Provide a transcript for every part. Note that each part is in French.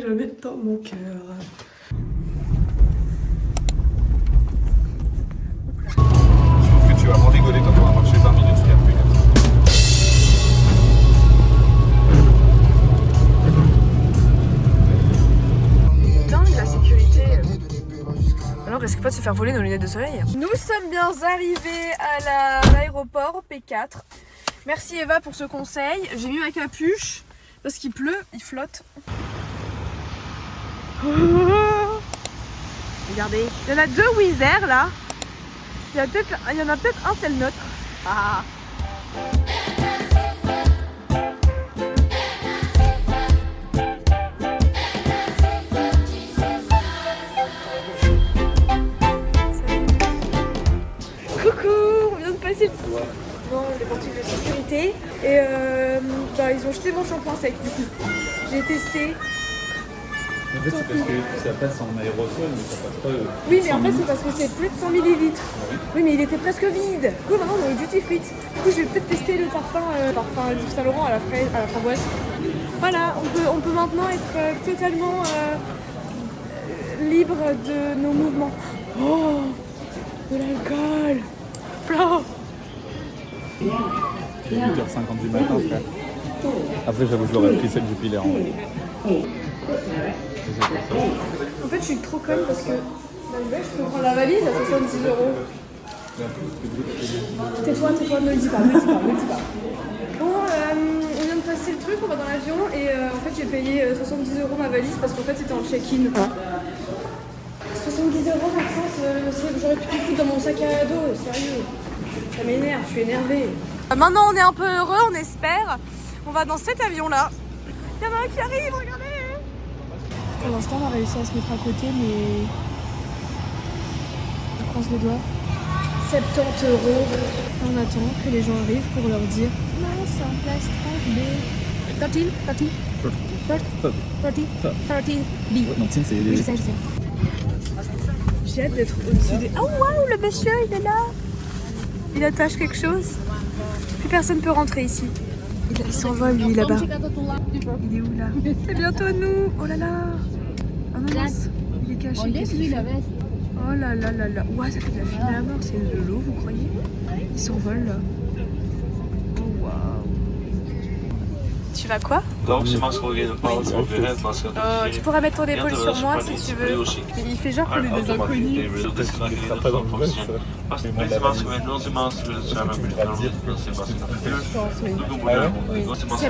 Jamais dans mon cœur. Je trouve que tu vas vraiment rigoler quand on va marcher 20 minutes sur la pluie comme ça. Dingue la sécurité. Alors on risque pas de se faire voler nos lunettes de soleil. Nous sommes bien arrivés à l'aéroport P4. Merci Eva pour ce conseil. J'ai mis ma capuche parce qu'il pleut, il flotte. Regardez, il y en a deux Wizz Air là. Il y en a peut-être un, c'est le nôtre. Ah. Coucou, on vient de passer devant les portiques de sécurité et ils ont jeté mon shampoing sec du coup. J'ai testé. En fait, c'est parce que ça passe en aérosol, mais ça passe pas. Oui, mais en fait, c'est parce que c'est plus de 100 ml. Oui, mais il était presque vide. Du coup, maintenant, on est au duty free. Du coup, je vais peut-être tester le parfum Yves Saint Laurent à la framboise. Voilà, on peut maintenant être totalement libre de nos mouvements. Oh, de l'alcool. Plein. 8h50 du matin, frère. Après, j'avoue, je l'aurais pris celle du Pilaire. En fait, je suis trop conne parce que je peux prendre la valise à 70 €. Tais-toi, ne le dis pas. Bon, on vient de passer le truc, on va dans l'avion et en fait j'ai payé 70 € ma valise parce qu'en fait c'était en check-in. 70 € Maxence, j'aurais pu tout foutre dans mon sac à dos, sérieux. Ça m'énerve, je suis énervée. Maintenant on est un peu heureux, on espère. On va dans cet avion là. Il y en a un qui arrive, regardez. Pour l'instant, on a réussi à se mettre à côté, mais je croise les doigts. 70 €. On attend que les gens arrivent pour leur dire non, c'est en place 30B. 13 B. Non, tiens, c'est. Oui, je sais. J'ai hâte d'être au-dessus des. Oh waouh, le monsieur, il est là. Il attache quelque chose. Plus personne peut rentrer ici. Il s'envole lui là-bas. Il est où là? C'est bientôt nous. Oh là là. Oh non, il est caché. Qu'est-ce qu'il fait? Oh là là là là. Ouah, ça fait de la fumée à mort. C'est de l'eau, vous croyez? Il s'envole là. Oh waouh. Tu vas quoi? Tu pourras mettre ton épaule sur moi si tu veux. Il fait genre qu'on est des inconnus. Pas dans le vol, ça. Je pense, oui. 70 €.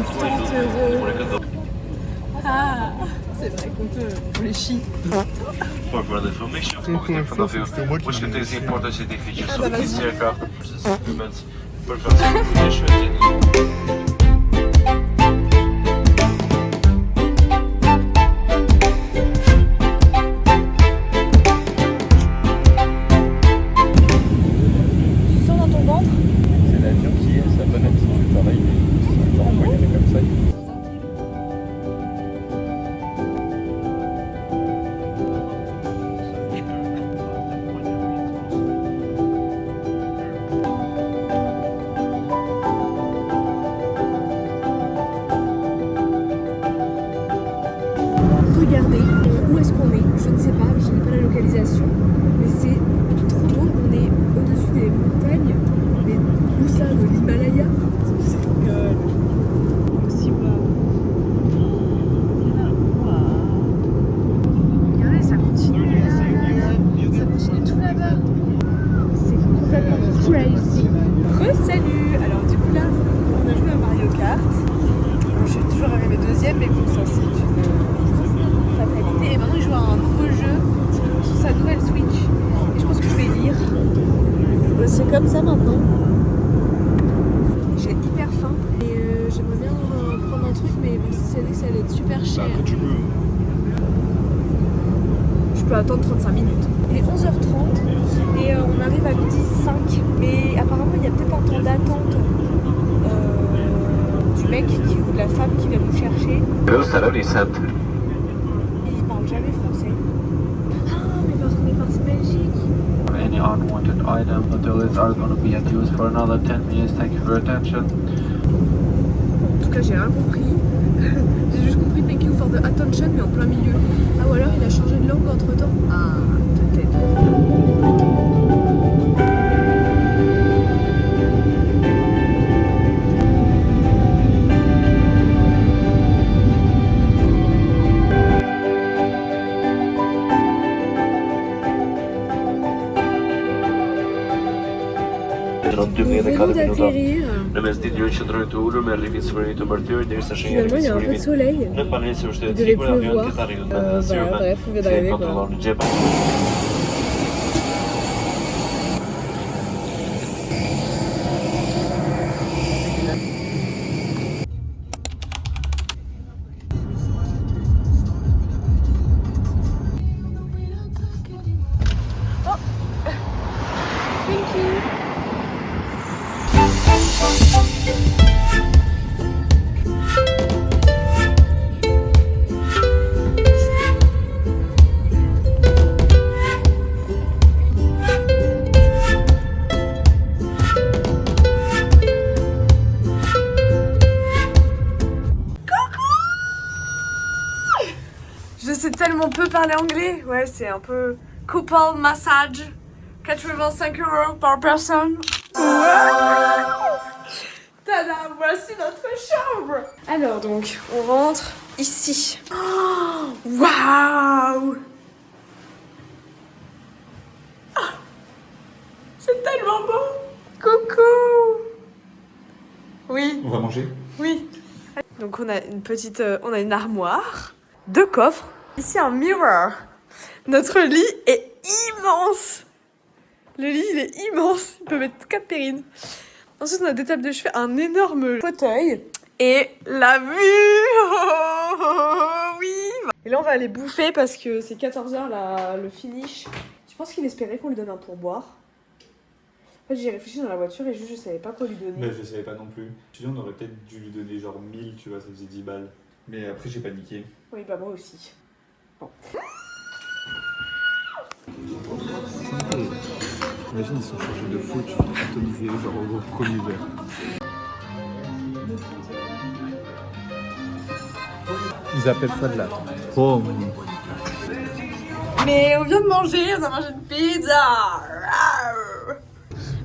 Ah, c'est vrai qu'on peut. On les chie. For further information, which contains important safety features of this aircraft purposes prevents perfect Regardez où est-ce qu'on est, je ne sais pas, je n'ai pas la localisation, mais c'est trop beau, on est au-dessus des montagnes, mais où ça, de l'Himalaya? Aussi regardez, ça continue là, ça continue tout là-bas. C'est complètement crazy. Salut. Alors du coup là, on a joué à Mario Kart. Alors, je suis toujours arrivée deuxième, mais bon, ça c'est une fatalité. Et maintenant il joue à un nouveau jeu sur sa nouvelle Switch. Et je pense que je vais lire. C'est comme ça maintenant. J'ai hyper faim. Et j'aimerais bien prendre un truc, mais bon, si ça dit que ça allait être super cher. Après, tu peux. je peux attendre 35 minutes. Il est 11h30 et on arrive à midi 5. Mais apparemment, il y a peut-être un temps d'attente du mec ou de la femme qui vient nous chercher. Et il parle jamais français. Ah, mais parce qu'on est parti de Belgique. Any unwanted item, the toilets are going to be at use for another 10 minutes. Thank you for your attention. En tout cas, j'ai rien compris. J'ai juste compris thank you for the attention, mais en plein milieu. Ah, ou alors il a changé de langue entre temps. Ah, peut-être. Nous venons d'atterrir. Finalement, il y a un peu de soleil. Il devait pleuvoir. Voilà, bref, on vient d'arriver quoi. Je sais tellement peu parler anglais. Ouais, c'est un peu couple massage. 85 € par personne. Tada, voici notre chambre. Alors donc, on rentre ici. Waouh! C'est tellement beau. Coucou. Oui. On va manger. Oui. Donc on a une petite, on a une armoire, 2 coffres. Ici un mirror. Notre lit est immense. Le lit il est immense. Il peut mettre 4 pérines. Ensuite on a des tables de chevet, un énorme fauteuil et la vue. Oh, oui. Et là on va aller bouffer parce que c'est 14h là, le finish. Je pense qu'il espérait qu'on lui donne un pourboire. En fait, j'ai réfléchi dans la voiture et juste je savais pas quoi lui donner. Mais je savais pas non plus. Tu dis, on aurait peut-être dû lui donner genre 1000, tu vois, ça faisait 10 balles. Mais après, j'ai paniqué. Oui, bah moi aussi. Bon. Imagine, ils sont changés de foot, tu finis atomisé, genre au premier verre. Ils appellent ça de la pomme. Mais on vient de manger, on a mangé une pizza.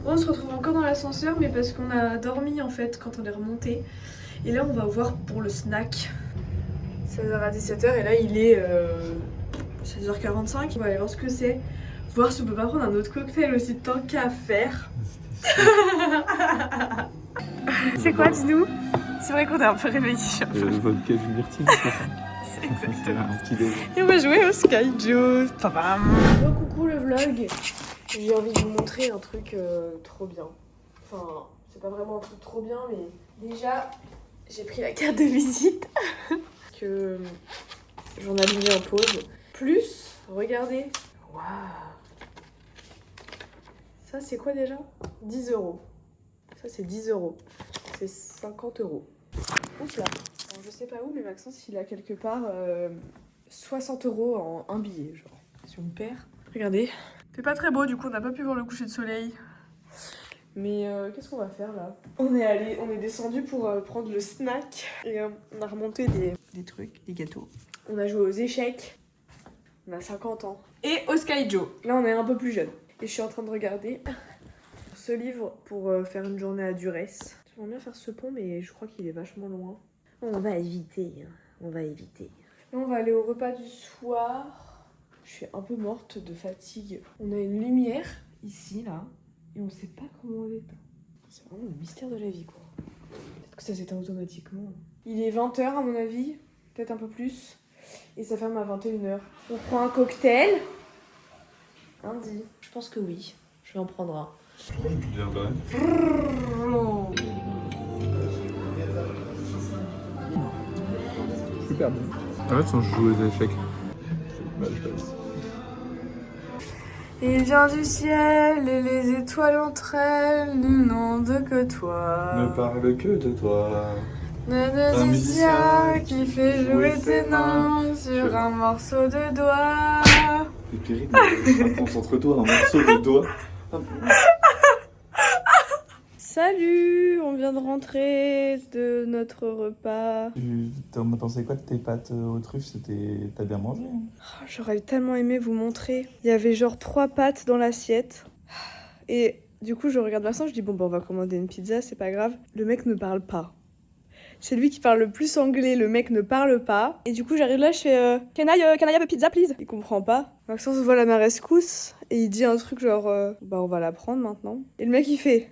On se retrouve encore dans l'ascenseur, mais parce qu'on a dormi en fait quand on est remonté. Et là, on va voir pour le snack. 16h à 17h, et là, il est 16h45. On va aller voir ce que c'est. Voir si on peut pas prendre un autre cocktail aussi, tant qu'à faire. C'est quoi, dis-nous? C'est vrai qu'on est un peu réveillés. Le vodka du myrtille, c'est ça. C'est exactement. Un petit déj. Et on va jouer au Sky Juice. Bon, coucou le vlog. J'ai envie de vous montrer un truc trop bien. Enfin, c'est pas vraiment un truc trop bien, mais déjà, j'ai pris la carte de visite que j'en ai mis en pause. Plus, regardez. Waouh. Ça, c'est quoi déjà? 10 €. Ça, c'est 10 €. C'est 50 €. Oups là. Alors, je sais pas où, mais Maxence, il a quelque part 60 € en un billet, genre. Si on perd. Regardez. C'est pas très beau, du coup, on n'a pas pu voir le coucher de soleil. Mais qu'est-ce qu'on va faire là? On est descendu pour prendre le snack. Et on a remonté des trucs, des gâteaux. On a joué aux échecs. On a 50 ans. Et au Sky Joe. Là, on est un peu plus jeune. Et je suis en train de regarder ce livre pour faire une journée à Durès. J'aimerais bien faire ce pont, mais je crois qu'il est vachement loin. On va éviter, hein. On va éviter. Là, on va aller au repas du soir. Je suis un peu morte de fatigue. On a une lumière ici, là. Et on sait pas comment on l'éteint. C'est vraiment le mystère de la vie, quoi. Peut-être que ça s'éteint automatiquement. Il est 20h à mon avis. Peut-être un peu plus. Et ça ferme à 21h. On prend un cocktail. Lundi. Je pense que oui. Je vais en prendre un. Bien quand même. Super bon. En fait, on joue aux échecs. Il vient du ciel et les étoiles entre elles ne n'ont que toi. Ne parle que de toi. Le musicien qui fait jouer tes mains sur un morceau de doigt. Et Pierre, concentre-toi, un morceau de doigt. Salut, on vient de rentrer de notre repas. T'en as pensé quoi de tes pâtes aux truffes? T'as bien mangé hein? Oh, j'aurais tellement aimé vous montrer. Il y avait genre 3 pâtes dans l'assiette. Et du coup, je regarde Vincent, je dis bon, bah, on va commander une pizza, c'est pas grave. Le mec ne parle pas. C'est lui qui parle le plus anglais, le mec ne parle pas. Et du coup, j'arrive là, je fais can I have a pizza, please? Il comprend pas. Maxence voit la ma rescousse et il dit un truc genre bah, on va la prendre maintenant. Et le mec, il fait.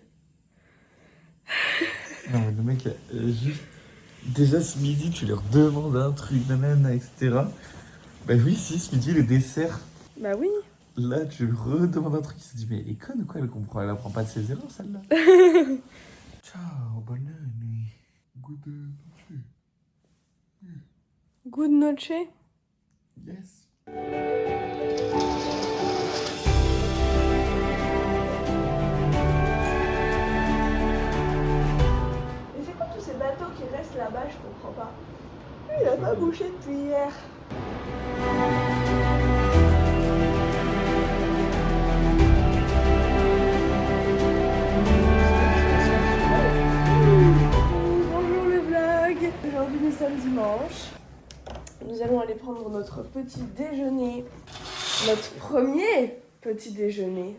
Non, mais le mec, juste. Déjà, ce midi, tu leur demandes un truc, nanana, etc. Bah oui, si, ce midi, le dessert. Bah oui. Là, tu lui redemandes un truc, il se dit, mais elle est conne ou quoi? Elle comprend, elle apprend pas de ses erreurs, celle-là. Ciao, bonne nuit. Good noche. Good noche. Yes. Mais c'est quoi tous ces bateaux qui restent là-bas? Je comprends pas. Lui, il a pas bouché depuis hier. Bonjour le vlog. Aujourd'hui nous sommes dimanche. Nous allons aller prendre notre petit déjeuner. Notre premier petit déjeuner.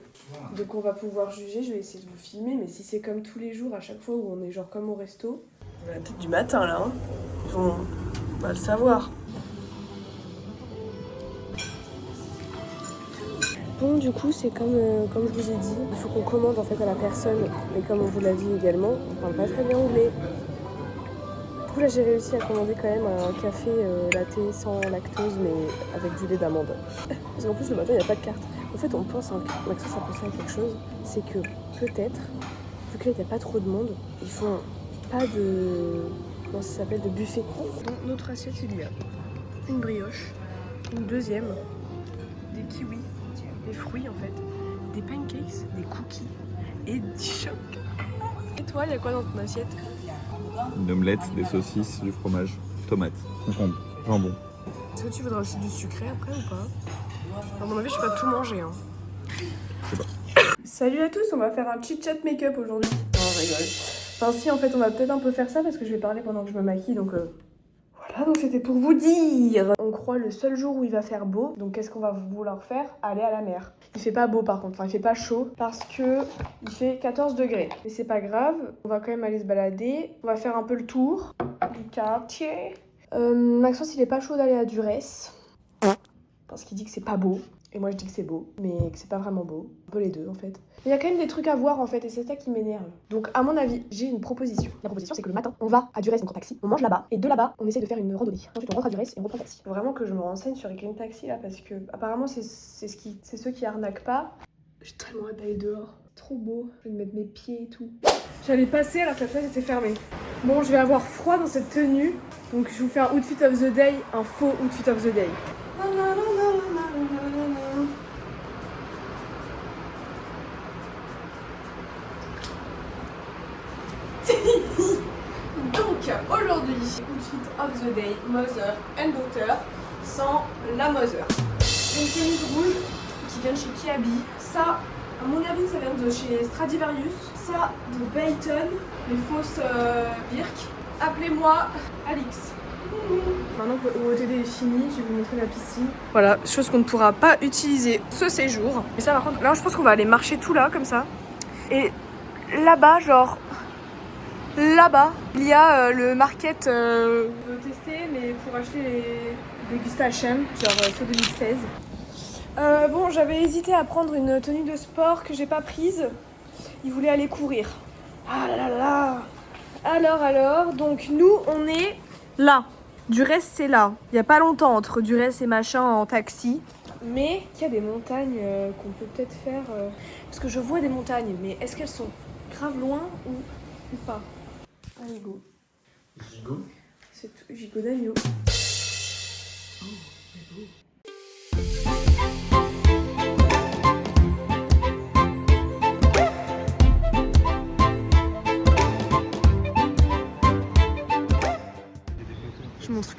Donc on va pouvoir juger, je vais essayer de vous filmer, mais si c'est comme tous les jours, à chaque fois où on est genre comme au resto, on a la tête du matin là, hein. On va le savoir. Bon, du coup, c'est comme je vous ai dit, il faut qu'on commande en fait à la personne, mais comme on vous l'a dit également, on parle pas très bien anglais. Du coup, là, j'ai réussi à commander quand même un café latte sans lactose, mais avec du lait d'amande. Parce qu'en plus, le matin, il n'y a pas de carte. En fait, on pense, Maxence a pensé à quelque chose, c'est que peut-être, vu que là, il n'y a pas trop de monde, ils font pas de... comment ça s'appelle, de buffet. Dans notre assiette, il y a une brioche, une deuxième, des kiwis, des fruits en fait, des pancakes, des cookies et du choc. Et toi, il y a quoi dans ton assiette? Une omelette, des saucisses, du fromage, tomates, concombre, jambon. Est-ce que tu voudras aussi du sucré après ou pas? À mon avis, je vais pas tout manger. Hein. Je sais pas. Salut à tous, on va faire un chit-chat make-up aujourd'hui. Non, on rigole. Enfin si, en fait, on va peut-être un peu faire ça parce que je vais parler pendant que je me maquille, donc... Voilà, donc c'était pour vous dire. On croit le seul jour où il va faire beau, donc qu'est-ce qu'on va vouloir faire? Aller à la mer. Il fait pas beau par contre, enfin il fait pas chaud parce que il fait 14 degrés. Mais c'est pas grave, on va quand même aller se balader. On va faire un peu le tour du quartier. Maxence il est pas chaud d'aller à Durès parce qu'il dit que c'est pas beau. Et moi je dis que c'est beau, mais que c'est pas vraiment beau. Un peu les deux en fait. Il y a quand même des trucs à voir en fait, et c'est ça qui m'énerve. Donc à mon avis, j'ai une proposition. La proposition c'est que le matin, on va à Durès, donc en taxi, on mange là-bas, et de là-bas, on essaie de faire une randonnée. Ensuite on rentre à Durès et on reprend le taxi. Faut vraiment que je me renseigne sur les green taxi là, parce que apparemment c'est ceux qui arnaquent pas. J'ai tellement hâte d'aller dehors. Trop beau, je vais me mettre mes pieds et tout. J'allais passer alors que la fenêtre était fermée. Bon, je vais avoir froid dans cette tenue, donc je vous fais un outfit of the day, un faux outfit of the day. Donc aujourd'hui, outfit of the day, mother and daughter, sans la mother. Une chemise rouge qui vient de chez Kiabi. Ça, à mon avis, ça vient de chez Stradivarius. Ça, de Bayton, les fausses Birk. Appelez-moi Alix. Maintenant que le OOTD est fini, je vais vous montrer la piscine. Voilà, chose qu'on ne pourra pas utiliser ce séjour. Mais ça par contre, là je pense qu'on va aller marcher tout là, comme ça. Et là-bas, genre... Là-bas, il y a le market. Je veux tester, mais pour acheter les dégustations, genre ceux 2016. Bon, j'avais hésité à prendre une tenue de sport que j'ai pas prise. Il voulait aller courir. Ah là là là. Alors, donc nous, on est là. Durès, c'est là. Il n'y a pas longtemps entre Durès et machin en taxi. Mais il y a des montagnes qu'on peut peut-être faire. Parce que je vois des montagnes, mais est-ce qu'elles sont grave loin ou pas? Allez, go. Gigot. C'est tout. Gigot d'agneau. Oh, c'est beau.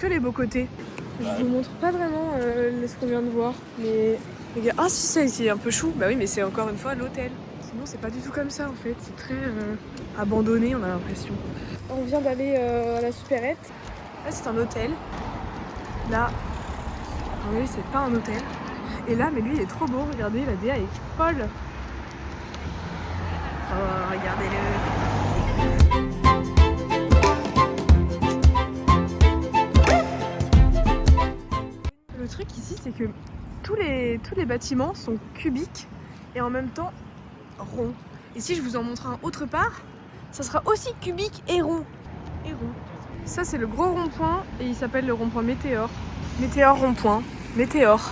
montrer les beaux côtés. Je vous montre pas vraiment ce qu'on vient de voir, mais regarde. Ah si, ça ici est un peu chou. Bah oui, mais c'est encore une fois l'hôtel. Sinon c'est pas du tout comme ça en fait, c'est très abandonné, on a l'impression. On vient d'aller à la supérette. Là c'est un hôtel. Là, oui, c'est pas un hôtel. Et là, mais lui il est trop beau, regardez, la DA est folle. Oh, regardez-le. Le truc ici, c'est que tous les bâtiments sont cubiques et en même temps ronds. Et si je vous en montre un autre part, ça sera aussi cubique et rond. Et rond. Ça, c'est le gros rond-point et il s'appelle le rond-point Météore. Météore rond-point. Météore.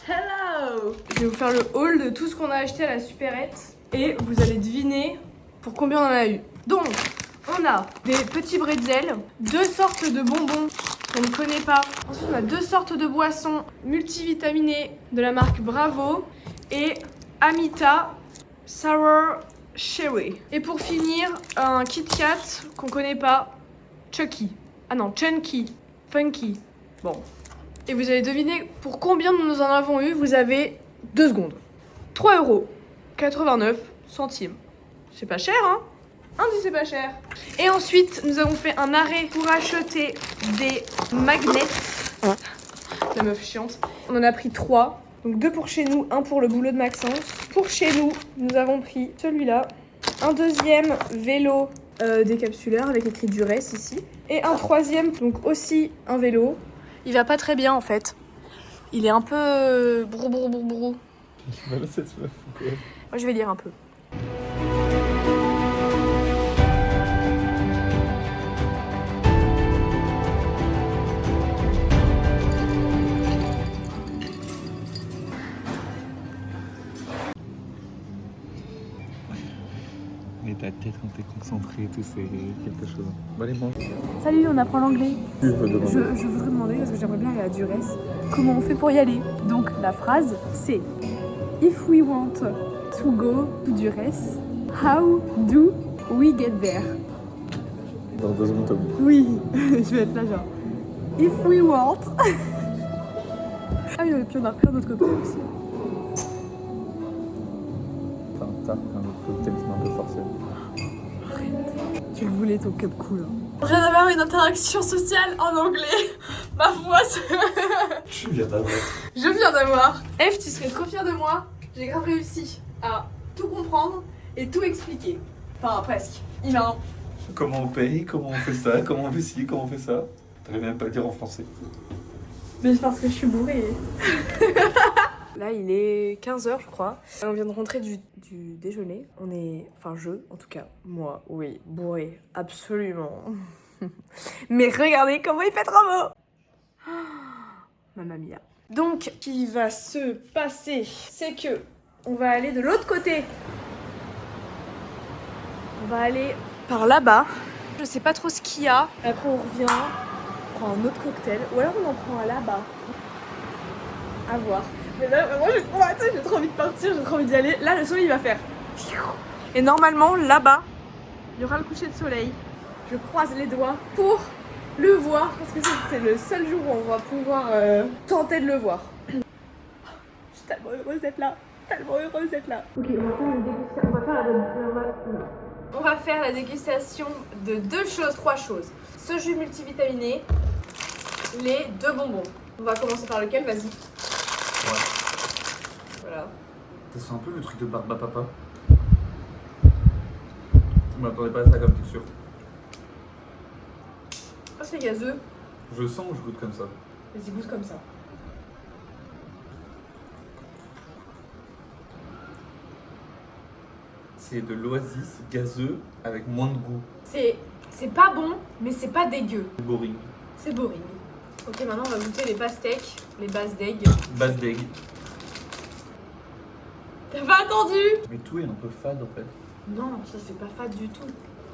Hello! Je vais vous faire le haul de tout ce qu'on a acheté à la supérette et vous allez deviner pour combien on en a eu. Donc, on a des petits bretzels, 2 sortes de bonbons qu'on ne connaît pas. Ensuite, on a 2 sortes de boissons multivitaminées de la marque Bravo et Amita Sour Cherry. Et pour finir, un Kit Kat qu'on connaît pas, Chucky. Ah non, Chunky, Funky. Bon. Et vous allez deviner pour combien nous en avons eu. Vous avez 2 secondes. 3,89 €. C'est pas cher, hein? On dit c'est pas cher. Et ensuite, nous avons fait un arrêt pour acheter des magnets. La meuf chiante. On en a pris 3. Donc 2 pour chez nous, 1 pour le boulot de Maxence. Pour chez nous, nous avons pris celui-là. Un deuxième vélo décapsuleur avec écrit Duresse ici. Et un troisième, donc aussi un vélo. Il va pas très bien en fait. Il est un peu brou. Voilà cette meuf ou quoi? Moi je vais lire un peu. Mais ta tête quand t'es concentré et tout, c'est quelque chose. Bon, allez, mange. Salut, on apprend l'anglais. Je veux demander. Je voudrais demander, parce que j'aimerais bien aller à Duresse, comment on fait pour y aller. Donc la phrase c'est If we want to go to Duresse, how do we get there? Dans 2 secondes, Tom. Oui, je vais être là genre If we want. Ah oui, et puis on a plein d'autres cocktails aussi. Enfin, t'as un autre cocktail qui m'a un peu forcé. Tu le voulais ton cup cool. On vient d'avoir une interaction sociale en anglais. Ma foi, Je viens d'avoir. je viens d'avoir. Eve, tu serais trop fière de moi. J'ai grave réussi à tout comprendre et tout expliquer. Enfin, presque. Il a un... Comment on paye? Comment on fait ça? Comment on fait ci? Comment on fait ça? T'arrives même pas à le dire en français. Mais c'est parce que je suis bourrée. Là, il est 15h, je crois. On vient de rentrer du déjeuner. On est... Enfin, en tout cas, moi, oui, bourrée. Absolument. Mais regardez comment il fait trop beau. Mamma mia. Donc, ce qui va se passer, c'est que on va aller de l'autre côté. On va aller par là-bas. Je sais pas trop ce qu'il y a. Après, on revient, on prend un autre cocktail. Ou alors, on en prend un là-bas. À voir. Mais là, vraiment, j'ai trop envie de partir, j'ai trop envie d'y aller. Là, le soleil, il va faire. Et normalement, là-bas, il y aura le coucher de soleil. Je croise les doigts pour le voir, parce que c'est le seul jour où on va pouvoir tenter de le voir. Je suis tellement heureuse d'être là. Tellement heureuse d'être là. Ok, on va faire la dégustation de 3 choses. Ce jus multivitaminé, les 2 bonbons. On va commencer par lequel, vas-y. Ouais. Voilà. Ça sent un peu le truc de Barba Papa. Je m'attendais pas à ça comme texture. Ah, c'est gazeux. Je sens ou je goûte comme ça? Vas-y, goûte comme ça. C'est de l'oasis gazeux avec moins de goût. C'est pas bon, mais c'est pas dégueu. C'est boring. C'est boring. Ok, maintenant on va goûter les pastèques, les bases d'egg. Base d'egg. T'as pas attendu? Mais tout est un peu fade en fait. Non, ça c'est pas fade du tout.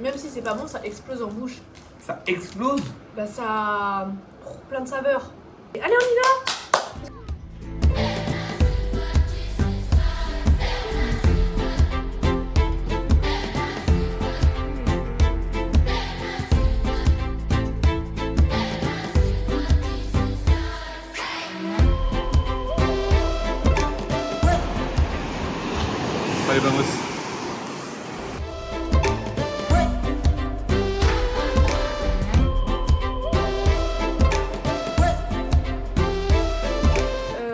Même si c'est pas bon, ça explose en bouche. Ça explose? Bah ça a plein de saveurs. Allez, on y va! Allez, vamos.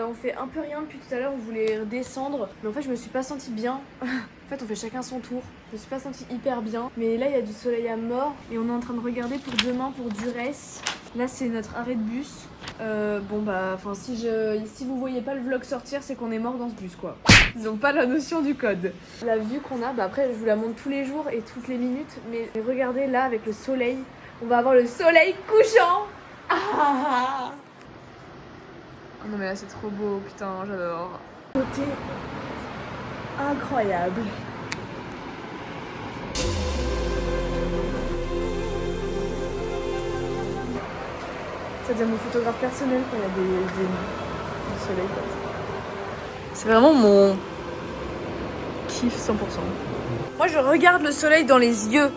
On fait un peu rien depuis tout à l'heure, on voulait redescendre, mais en fait je me suis pas sentie bien. En fait on fait chacun son tour, je me suis pas sentie hyper bien, mais là il y a du soleil à mort et on est en train de regarder pour demain pour Durès. Là c'est notre arrêt de bus. Bon bah enfin si vous voyez pas le vlog sortir, c'est qu'on est mort dans ce bus quoi. Ils ont pas la notion du code. La vue qu'on a, bah après je vous la montre tous les jours et toutes les minutes, mais regardez là avec le soleil, on va avoir le soleil couchant. Ah oh non mais là c'est trop beau, putain j'adore. Côté incroyable. Ça devient mon photographe personnel quand il y a du soleil comme ça. C'est vraiment mon kiff 100%. Moi je regarde le soleil dans les yeux.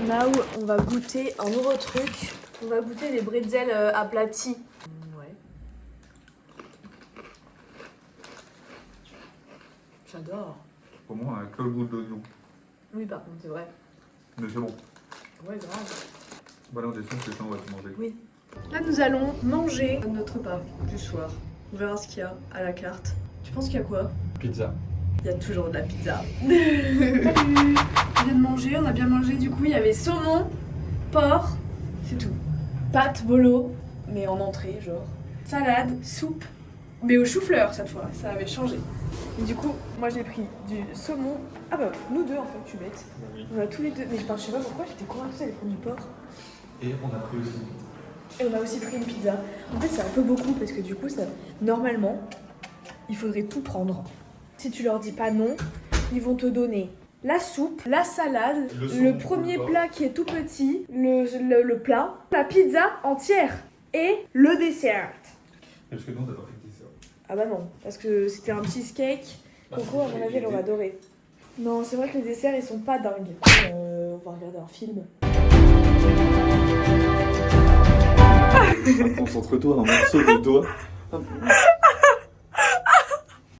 Là où on va goûter un nouveau truc, on va goûter les bretzels aplatis. Ouais. J'adore. Pour moi, un le goût d'oignon. Oui, par contre, c'est vrai. Mais c'est bon. Ouais, grave. Bon, là, on descend, c'est ça, on va tout manger. Oui. Là, nous allons manger notre repas du soir. On verra ce qu'il y a à la carte. Tu penses qu'il y a quoi? Pizza. Il y a toujours de la pizza. Salut. On vient de manger, on a bien mangé. Du coup, il y avait saumon, porc, c'est tout. Pâtes, bolo, mais en entrée, genre. Salade, soupe, mais au chou-fleur cette fois, ça avait changé. Et du coup, moi j'ai pris du saumon. Ah bah, nous deux en fait, je suis bête. Oui. On a tous les deux. Mais je sais pas pourquoi, j'étais convaincue d'aller prendre du porc. Et on a pris aussi. Et on a aussi pris une pizza. En fait, c'est un peu beaucoup parce que du coup, ça, normalement, il faudrait tout prendre. Si tu leur dis pas non, ils vont te donner la soupe, la salade, le premier plat qui est tout petit, le plat, la pizza entière et le dessert. Parce que nous, on a pas fait de dessert. Ah bah non, parce que c'était un cheesecake. Coco, à mon avis, elle aurait adoré. Non, c'est vrai que les desserts, ils sont pas dingues. On va regarder un film. Concentre-toi, un morceau de doigt.